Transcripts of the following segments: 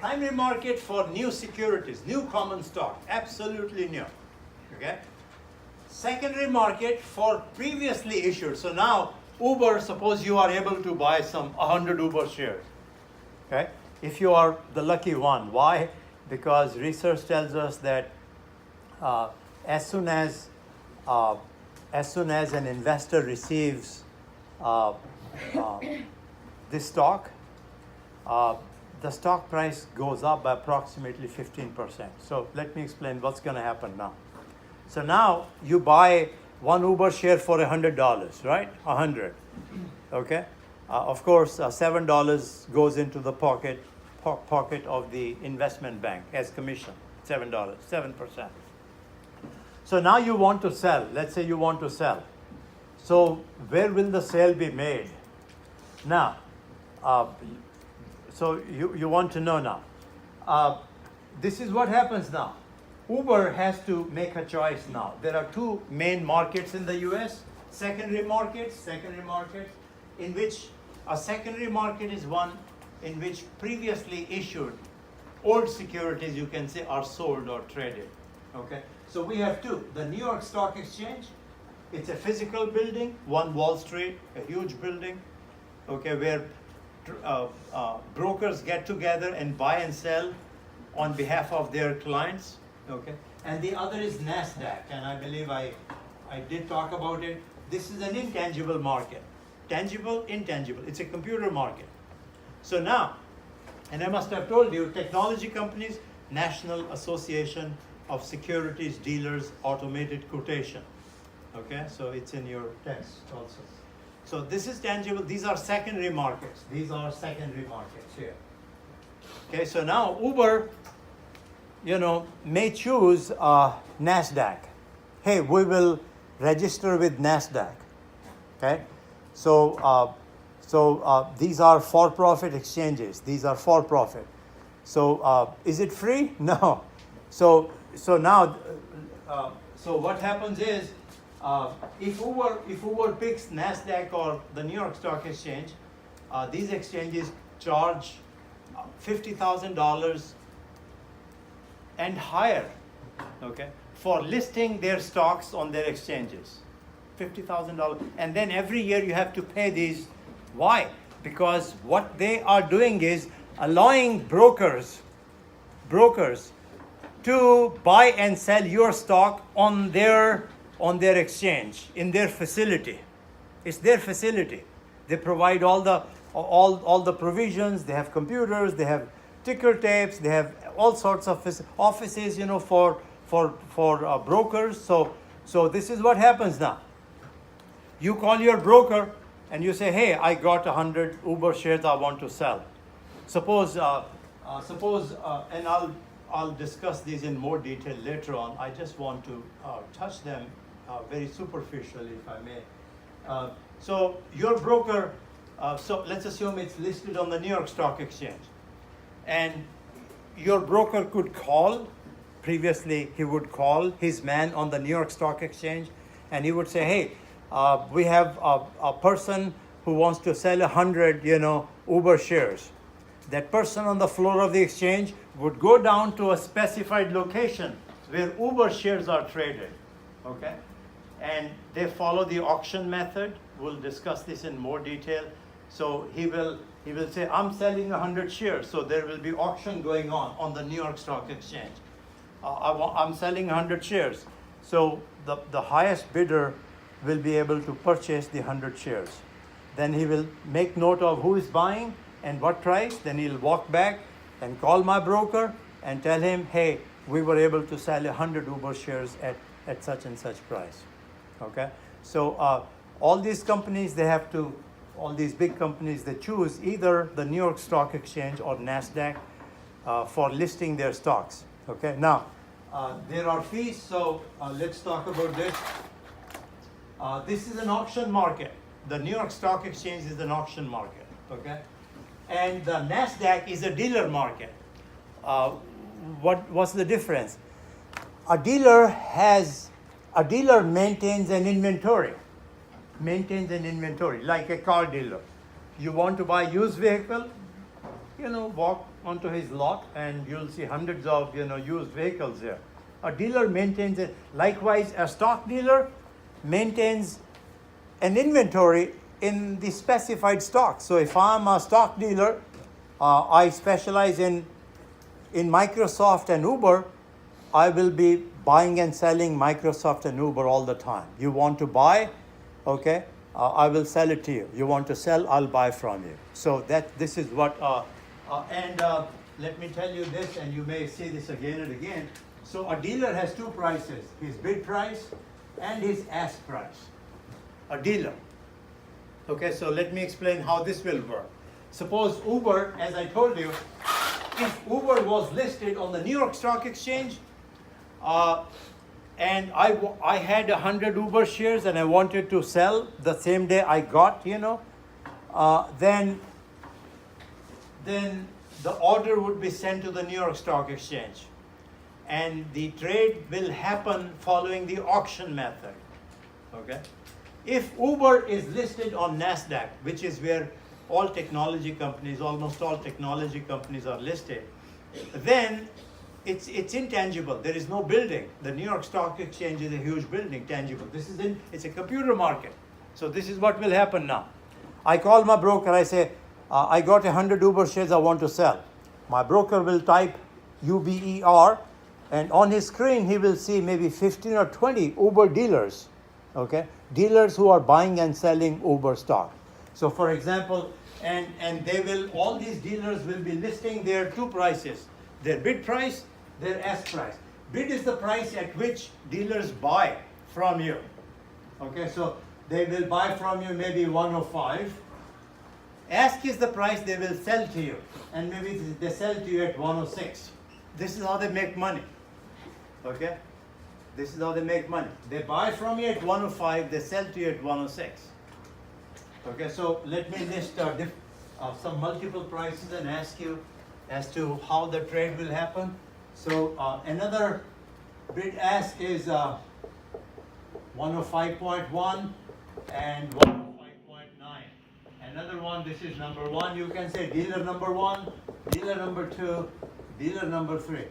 primary market for new securities, new common stock, absolutely new. Okay? Secondary market for previously issued. So now Uber, suppose you are able to buy 100 Uber shares. Okay? If you are the lucky one. Why? Because research tells us that as soon as an investor receives this stock, the stock price goes up by approximately 15%. So let me explain what's going to happen now. So now you buy one Uber share for $100, right? 100. Okay. Of course, $7 goes into the pocket of the investment bank as commission. $7, 7%. So now you want to sell. Let's say you want to sell. So where will the sale be made? Now, so you want to know now. This is what happens now. Uber has to make a choice now. There are two main markets in the US, secondary markets, in which a secondary market is one in which previously issued old securities, you can say, are sold or traded. Okay? So we have two. The New York Stock Exchange, it's a physical building, One Wall Street, a huge building, okay, where brokers get together and buy and sell on behalf of their clients. Okay, and the other is NASDAQ, and I believe I did talk about it. This is an intangible market. Tangible, intangible. It's a computer market. So now, and I must have told you, technology companies, National Association of Securities Dealers Automated Quotation. Okay, so it's in your text also. So this is tangible. These are secondary markets. These are secondary markets here. Okay, so now Uber, may choose NASDAQ. Hey, we will register with NASDAQ. Okay, so these are for-profit exchanges. These are for-profit. So is it free? No. So now, so what happens is, if Uber picks NASDAQ or the New York Stock Exchange, these exchanges charge $50,000 and higher, okay, for listing their stocks on their exchanges. $50,000. And then every year you have to pay these. Why? Because what they are doing is allowing brokers to buy and sell your stock on their exchange, in their facility. It's their facility. They provide all the provisions. They have computers. They have ticker tapes. They have all sorts of offices, for brokers. So this is what happens now. You call your broker and you say, hey, I got 100 Uber shares I want to sell. Suppose, and I'll discuss these in more detail later on. I just want to touch them very superficially, if I may. So your broker, so let's assume it's listed on the New York Stock Exchange. And your broker could call, previously he would call his man on the New York Stock Exchange, and he would say, hey, we have a person who wants to sell 100, Uber shares. That person on the floor of the exchange would go down to a specified location where Uber shares are traded, okay? And they follow the auction method. We'll discuss this in more detail. So he will say, I'm selling 100 shares. So there will be auction going on the New York Stock Exchange. I'm selling 100 shares. So the highest bidder will be able to purchase the 100 shares. Then he will make note of who is buying and what price. Then he'll walk back and call my broker and tell him, hey, we were able to sell 100 Uber shares at such and such price. Okay? So all these companies, all these big companies, they choose either the New York Stock Exchange or NASDAQ for listing their stocks. Okay? Now, there are fees, so let's talk about this. This is an auction market. The New York Stock Exchange is an auction market, okay? And the NASDAQ is a dealer market. What's the difference? A dealer maintains an inventory, like a car dealer. You want to buy used vehicle, onto his lot, and you'll see hundreds of used vehicles there. A dealer maintains it. Likewise, a stock dealer maintains an inventory in the specified stock. So if I'm a stock dealer, I specialize in Microsoft and Uber, I will be buying and selling Microsoft and Uber all the time. You want to buy, okay, I will sell it to you. You want to sell, I'll buy from you. So this is what, let me tell you this, and you may see this again and again. So a dealer has two prices, his bid price and his ask price. A dealer. Okay, so let me explain how this will work. Suppose Uber, as I told you, if Uber was listed on the New York Stock Exchange, and I had 100 Uber shares and I wanted to sell the same day I got, then the order would be sent to the New York Stock Exchange. And the trade will happen following the auction method. Okay? If Uber is listed on NASDAQ, which is where all technology companies, almost all technology companies are listed, then it's intangible. There is no building. The New York Stock Exchange is a huge building, tangible. It's a computer market. So this is what will happen now. I call my broker, I say, I got 100 Uber shares I want to sell. My broker will type UBER, and on his screen he will see maybe 15 or 20 Uber dealers, okay? Dealers who are buying and selling Uber stock. So for example, and all these dealers will be listing their two prices, their bid price, their ask price. Bid is the price at which dealers buy from you. Okay, so they will buy from you maybe 105. Ask is the price they will sell to you, and maybe they sell to you at 106. This is how they make money. Okay, this is how they make money. They buy from you at 105, they sell to you at 106. Okay, so let me list some multiple prices and ask you as to how the trade will happen. So another bid ask is 105.1 and 105.9. Another one, this is number one. You can say dealer number one, dealer number two, dealer number three.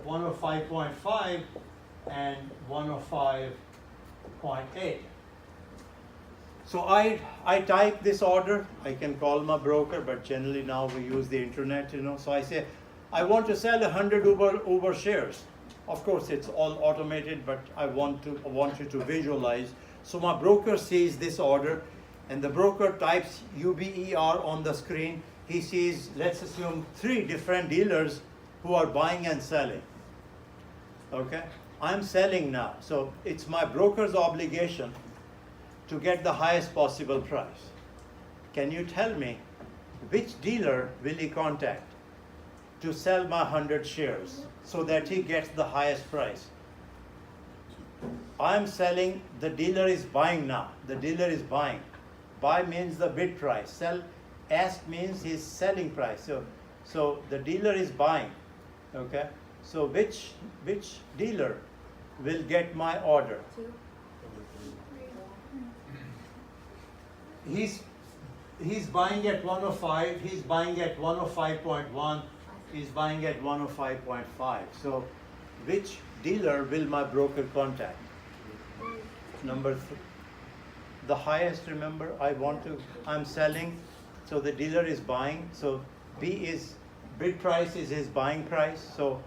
105.5 and 105.8. So I type this order. I can call my broker, but generally now we use the internet, So I say, I want to sell 100 Uber shares. Of course, it's all automated, but I want you to visualize. So my broker sees this order, and the broker types UBER on the screen. He sees, let's assume, 3 different dealers who are buying and selling. Okay, I'm selling now, so it's my broker's obligation to get the highest possible price. Can you tell me which dealer will he contact to sell my 100 shares so that he gets the highest price? I'm selling, the dealer is buying now. The dealer is buying. Buy means the bid price. Sell, ask means his selling price. So the dealer is buying. Okay. So which dealer will get my order? He's buying at 105, he's buying at 105.1, he's buying at 105.5. So which dealer will my broker contact? Number 3. The highest, remember, I'm selling, so the dealer is buying. So bid price is his buying price. So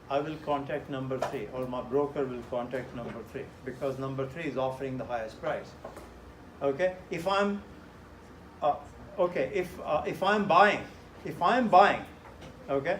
I will contact number 3, or my broker will contact number 3, because number 3 is offering the highest price. Okay, if I'm buying, okay,